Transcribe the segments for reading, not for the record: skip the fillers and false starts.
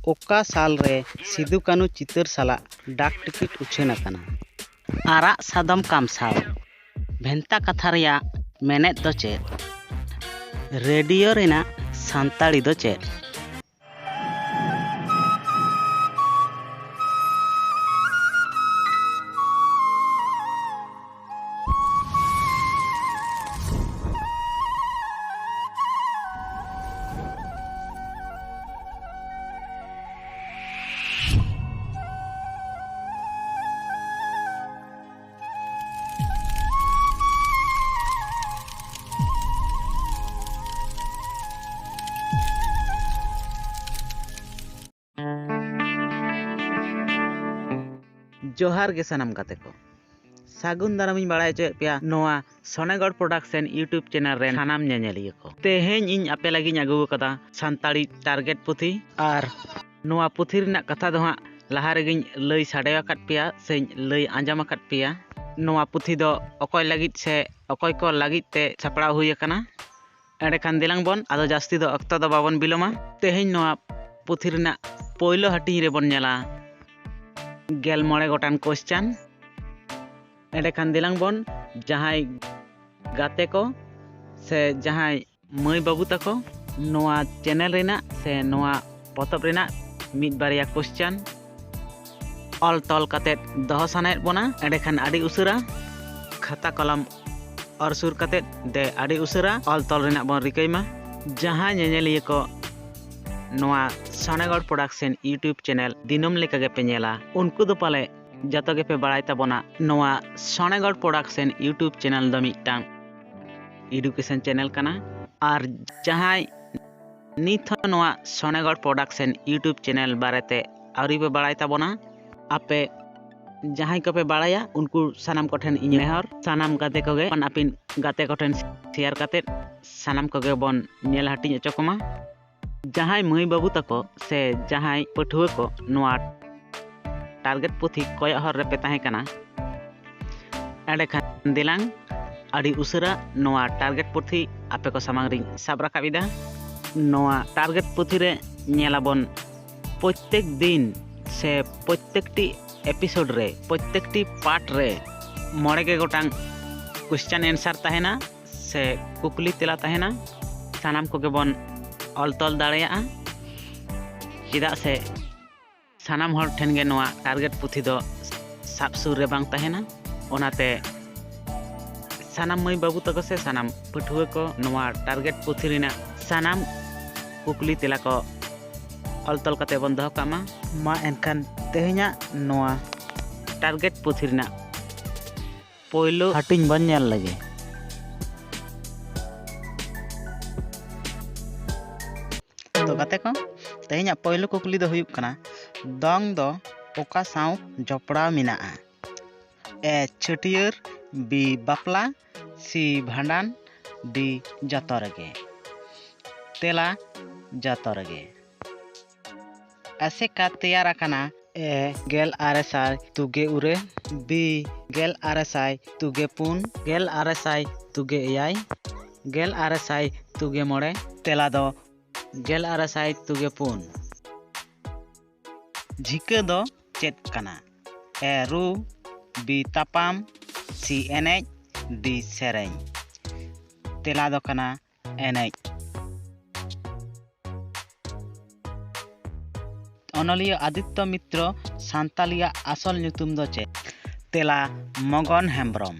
ओका साल रे सिदु कानू चितर साला डाक टिकिट उछान आकाना। आराग सादम कामसाव भेंता कथा रेया मेनेद दो चेद? रेडियो रेना सान्ताड़ी दो चेद? जोहार गे सानाम गाते को सागुन दाराम बाड़ाय चो पे नोआ सोनेगढ़ प्रोडक्शन यूट्यूब चैनल रे सानाम नेनेलिया को तेहेñ इन आपे लगी आगू कदा सान्ताड़ी टारगेट पुथी और नोआ पुथी रना कथा दो हाँ लहा रेगिñ लई साडे आकाद पेया से लई आंजम आकाद पेया। नोआ पुथी दो अकय लागिद से अकय को लागिद ते छापड़ा हुई अकाना। एंडेखान दिलांग बन आदो जास्ती दो अक्तो दो बाबन बिलोमा। तेहेñ नोआ पुथी रना पहलो हाटिñ रे बन नेला 11 गोटान क्वेश्चन। एंडेखान दिलांग बन जहां गाते को से जहां मई बाबू तको नोआ चैनल रेना से नोआ पतब रेना मिद बारिया क्वेश्चन ऑल तल काते दहो सानायत बोना। एंडेखान आडी उसुरा खाता कलम और सुर काते दे आडी उसुरा ऑल तल रेना बन रिकैमा। जहां नेनेलिया को नोआ सोनेगढ़ प्रोडक्शन यूट्यूब चैनल दिनम लेका गे पे नेला उनको दो पाले जतो गे पे बाड़ाय ताबोना नोआ सोनेगढ़ प्रोडक्शन यूट्यूब चैनल दो मिटांग एडुकेशन चैनल काना। और जहां नित नोआ सोनेगढ़ प्रोडक्शन यूट्यूब चैनल बारेते आउरी पे बाड़ाय ताबोना आपे जहां को पे बाड़ाया उनको सानाम कोठेन इन नेहर सानाम गाते को गे अपिन गाते कोठेन शेयर काते सानाम को गे बन नेल हाटिñ अचोकमा। जहां मई बाबू तको से जहां पठुआ को नोआ टारगेट पुथी कोय हर रे पे ताहे काना। एंडेखान दिलांग आडी उसरा नोआ टारगेट पुथी आपे को सामांग रिñ साब राकाबिदा। नोआ टारगेट पुथी रे नेलाबन प्रत्येक दिन से प्रत्येकटी एपिसोड रे प्रत्येकटी पार्ट रे 9 गोटांग क्वेश्चन आंसर ताहेना से कुकली तेला ताहेना। सानाम को गे बन ऑल तल दाड़ेया चिदा से सानाम हर ठेन गे नोआ टारगेट पुथी दो साब सुर रे बांग ताहेना। ओनाते सानाम मई बाबू तको से सानाम पठुआ को नोआ टारगेट पुथी रेना सानाम कुकली तेला को ऑल तल काते बन दो कामा। मा एनखान तेहेña नोआ टारगेट पुथी रेना पहलो हाटिñ बन नेल लगे। तो गाते को तेहेña पहलो कुकली दो हुयुग कना दंग दो ओका साव जपड़ा मिना ए छटियर बी बापला सी भांडान डी जतो रगे तेला जतो रगे। ऐसे का तैयार आकाना ए गेल आरएसआई तुगे उरे बी गेल आरएसआई तुगे पुन गेल आरएसआई तुगे एयाई गेल आरएसआई तुगे मोड़े तेला दो गेल आरएसआई तुगे पुन। झिका दो चेद काना ए रू बी तापाम सी एनेज डी सेरेñ तेला दो काना एनेज। अनलिया आदित्य मित्र सान्तालिया आसल ᱧᱩᱛᱩᱢ दो चेद? तेला मगन हेम्ब्रम।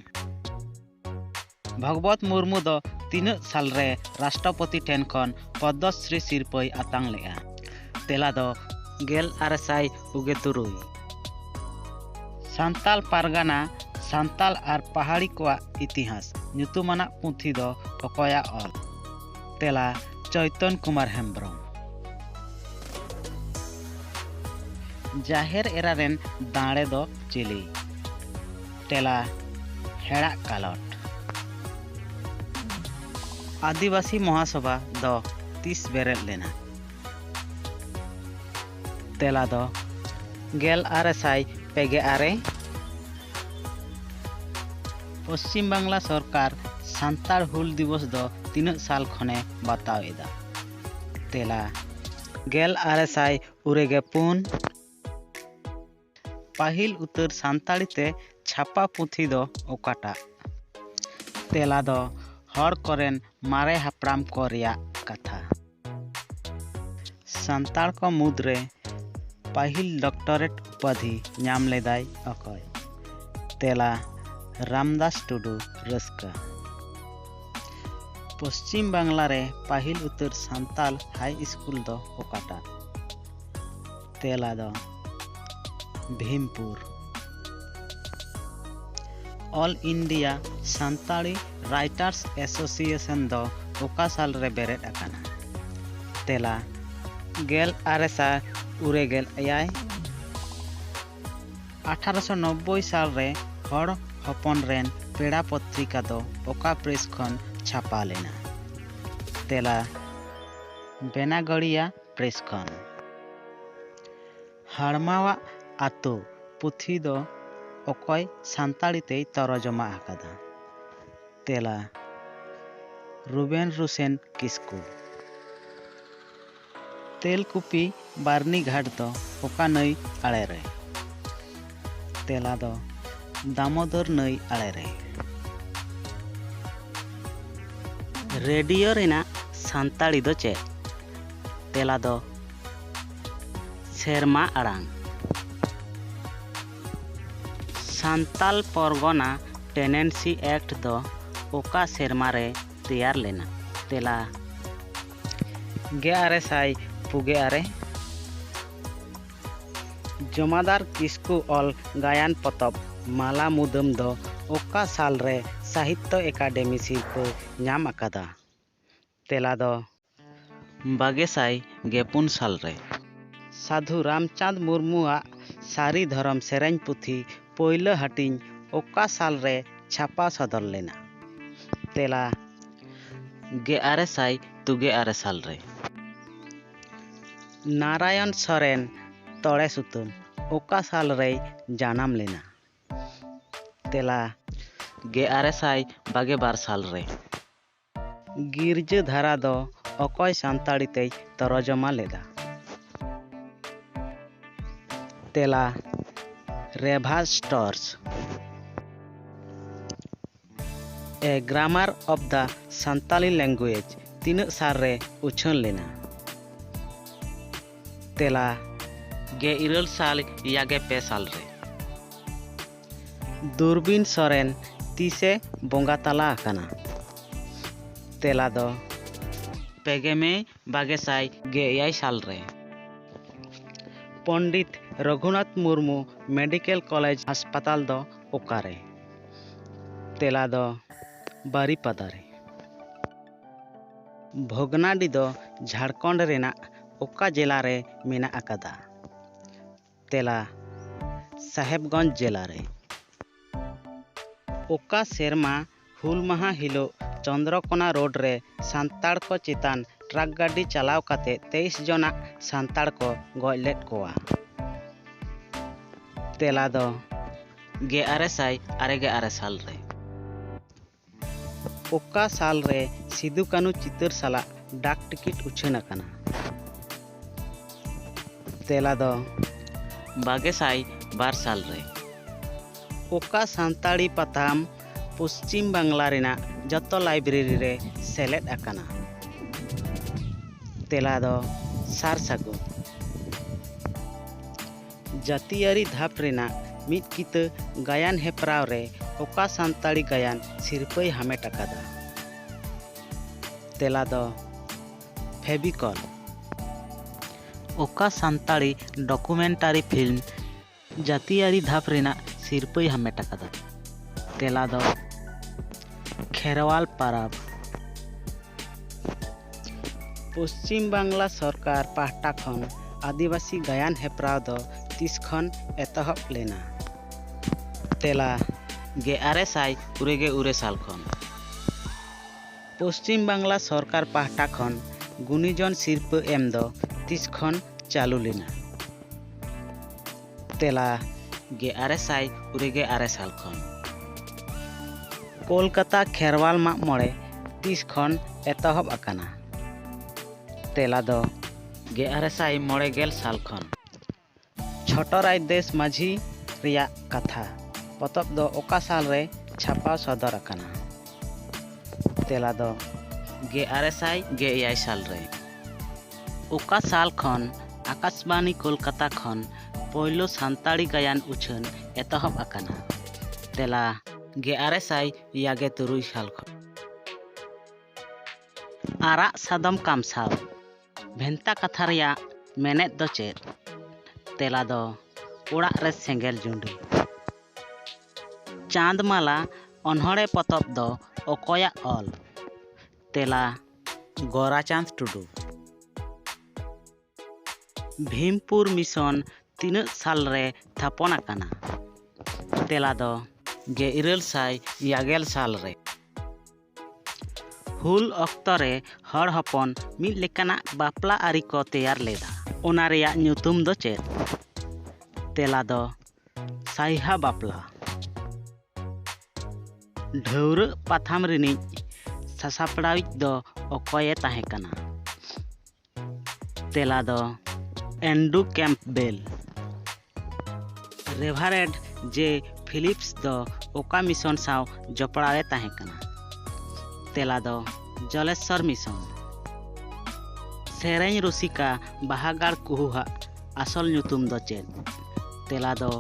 भगवत मुर्मू दो 3 साल रे राष्ट्रपति ठेन खन पद्मश्री सिरपय आतांग लेआ? तेला दो गेल आरएसआई उगे तुरुई। सान्ताल पारगाना सान्ताल और पहाड़ी को इतिहास ᱧᱩᱛᱩᱢᱟᱱᱟ पुथी दो अकया ऑल? तेला चैतन कुमार हेम्ब्रम। जाहेर एरा रेन दाड़े दो चिली? तेला हेड़ा कालट। आदिवासी महासभा दो 30 बेरेल लेना? तेला दो गेल आरएसआई पेगे आरे। पश्चिम बांग्ला सरकार सान्ताड़ हुल दिवस दो 3 साल खने बताव एदा? तेला 1994 पाहिल उतर सान्ताड़ी ते छापा पुथी दो ओकाटाग तेला दो हर कोरेन मारे हापड़ाम को रिया कथा सान्ताड़ को मुद्रे पाहिल डॉक्टरेट उपाधि नाम लेदाय अकय तेला रामदास टुडू रस्का पश्चिम बांग्ला रे पाहिल उतर सान्ताल हाई स्कूल दो ओकाटा तेला दो Bhimpur all India Santali writers association दो ओका साल रे बेरेद अकाना तेला 1890 साल रे हर हपन रेन पेड़ा पत्रिका दो ओका प्रेस खन छापा लेना तेला बेनागड़िया प्रेस खन हाड़मावा आतो पुथी दो ओकय सान्ताड़ी ते तरजमा आकादा तेला रुबेन रुसेन किस्कू तेलकुपी बारनी घाट दो ओका नई आड़े रे तेला दो दामोदर नई आड़े रे रेडियो रेना सान्ताड़ी दो चेद तेला दो सेरमा आड़ांग सान्ताल परगना टेनेंसी एक्ट दो ओका सेरमा रे तैयार लेना तेला 1996 जमादार किस्कू ऑल गायन पतब माला मुदम दो ओका साल रे साहित्य एकाडेमी सिरपा नाम अकादा तेला दो 1924 साल रे साधु रामचंद मुर्मुआ सारी धर्म सेरेंज पुथी पोइला हटिंग ओका साल रे छापा सदर लेना तेला 1996 साल रे नारायण सोरेन तोड़े सुतुम ओका साल रे जानाम लेना तेला 1922 साल रे गिरजा धारा दो ओकय सान्ताड़ी ते तरजमा लेदा तेला रेभा स्टोर्स a grammar of the Santali language तीन साल रे उछन लेना तेला 19 साल यागे 2 साल रे दूरबीन सोरेन तीसे बोंगा तला आकाना तेला दो 19 साल रे पंडित रघुनाथ मुर्मू मेडिकल कॉलेज अस्पताल दो ओकारे तेला दो बारीपदा रे भोगनाडी दो झारखंड रेना ओका जिला रे मेना अकादा तेला साहेबगंज जिला रे ओका सेरमा हुल माहा हिलो चंद्रकोना रोड रे सान्ताड़ को चितान ट्रक गाड़ी चलाव काते 23 जना सान्ताड़ को गoj लेट कोआ तेला दो 1996 साल रे ओका साल रे सिदु कानू चितर साला डाक टिकिट उछन अकाना तेला दो 22 साल रे ओका सान्ताड़ी पताम पश्चिम बांग्ला रेना जतो लाइब्रेरी रे सेलेद अकाना तेला दो सार सागु जातियारी धाप रेना मित किता गायन हेपराव रे ओका सान्ताड़ी गायन सिरपई हामेट अकादा तेला दो फेबिकॉल ओका सान्ताड़ी डॉक्यूमेंटारी फिल्म जातियारी धाप रेना सिरपई हामेट अकादा तेला दो खेरवाल पाराब पश्चिम बांग्ला सरकार पाहटा खन आदिवासी गायन हेपराव दो 30 खन एतहब लेना तेला 1999 साल खन पश्चिम बांग्ला सरकार पाहटा खन गुनीजन सिरपा एम दो 30 खन चालू लेना तेला 1999 साल खन कोलकाता खेरवाल माग मोड़े 30 खन एतहब अकाना तेला दो 1990 साल खन छोटो राजदेश माझी रिया कथा पतब दो ओका साल रे छापा सदर अकाना तेला दो 1911 साल रे ओका साल खन आकाशवाणी कोलकाता खन पहलो सान्ताड़ी गायन उछन एतहब अकाना तेला 1923 साल खन आरा सादम कामसाव भेंता कथा रिया मेनेत दो चेद तेला दो उड़ा रे सेंगेल जुंडी चांदमाला अनहड़े पतब दो ओकोया ऑल तेला गोराचांद टुडू भीमपुर मिशन तीन साल रे थापन अकाना तेला दो 1920 साल रे हुल अक्तो रे हर हपन मिद लेकाना बापला आरी को तैयार लेदा ओना रिया ᱧᱩᱛᱩᱢ दो चेद तेला दो साइहा बापला ढौर पाथाम रिनी सासापड़ाविज दो ओकोये ताहे कना तेला दो एंडू कैंपबेल रेभारेड जे फिलिप्स दो ओका मिशन साव जपड़ावे ताहे कना तेला दो जलेश्वर मिशन सेरेñ रुसिका बाहागार कुहुहा आसल ᱧᱩᱛᱩᱢ दो चेद तेला दो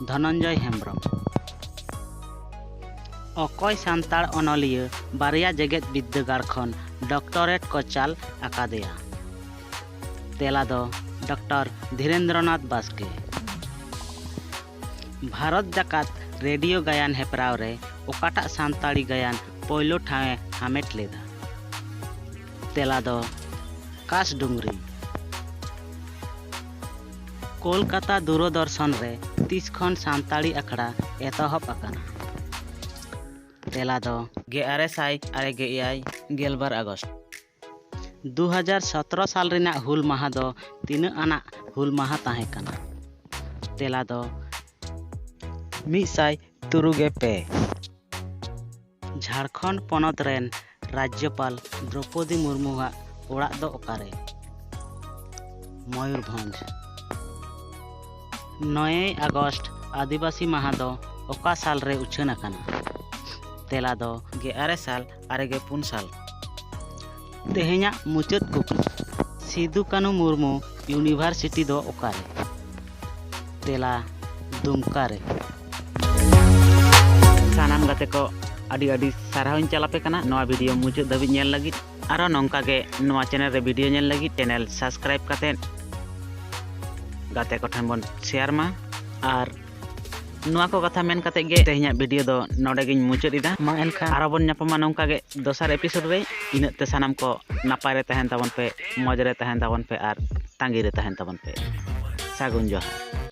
धनंजय हेम्ब्रम अकय सान्ताड़ अनलिया बारिया जेगेद विद्यागार खन डॉक्टरेट को चाल आकादेया तेला दो डॉक्टर धीरेन्द्रनाथ बास्के भारत जाकात रेडियो गायन हेपराव रे ओकाटा सान्ताड़ी गायन पहलो ठावे हामेट लेदा तेला दो काश डुंगरी कोलकाता दूरदर्शन रे 30 खन सान्ताड़ी अखड़ा एतहब अकाना तेला दो 1962 अगस्त 2017 साल रिना हुल माहा दो तीन आना हुल माहा ताहे कना तेला दो 196 झारखंड पनत रेन राज्यपाल द्रौपदी मुर्मू ओड़ा दो ओकारे मयूरभंज 9 अगस्त आदिवासी माहा दो ओका साल रे उछन अकाना तेला दो 1994 साल तेहेኛ मुचाद कुकली सिदु कानू मुर्मू यूनिवर्सिटी दो ओकारे तेला दुमका रे सानाम गाते को अडी अडी साराहन चलापे कना नवा वीडियो मुचाद धाबी नेल लगित आरो नोंका गे नवा चैनल रे वीडियो नेल लगित चैनल सब्सक्राइब काते गाते को ठन बन शेयर मा आर नवा को कथा मेन काते गे तेहेኛ वीडियो दो नोडे गिन मुचाद इदा मा एनखा आरो बन ᱧᱟᱯᱟᱢᱟ नोंका गे दोसर एपिसोड रे इनत ते सानाम को नापाय रे तहन ताबन पे मौज रे तहन ताबन पे आर तांगी रे तहन ताबन पे सागुन जोहार।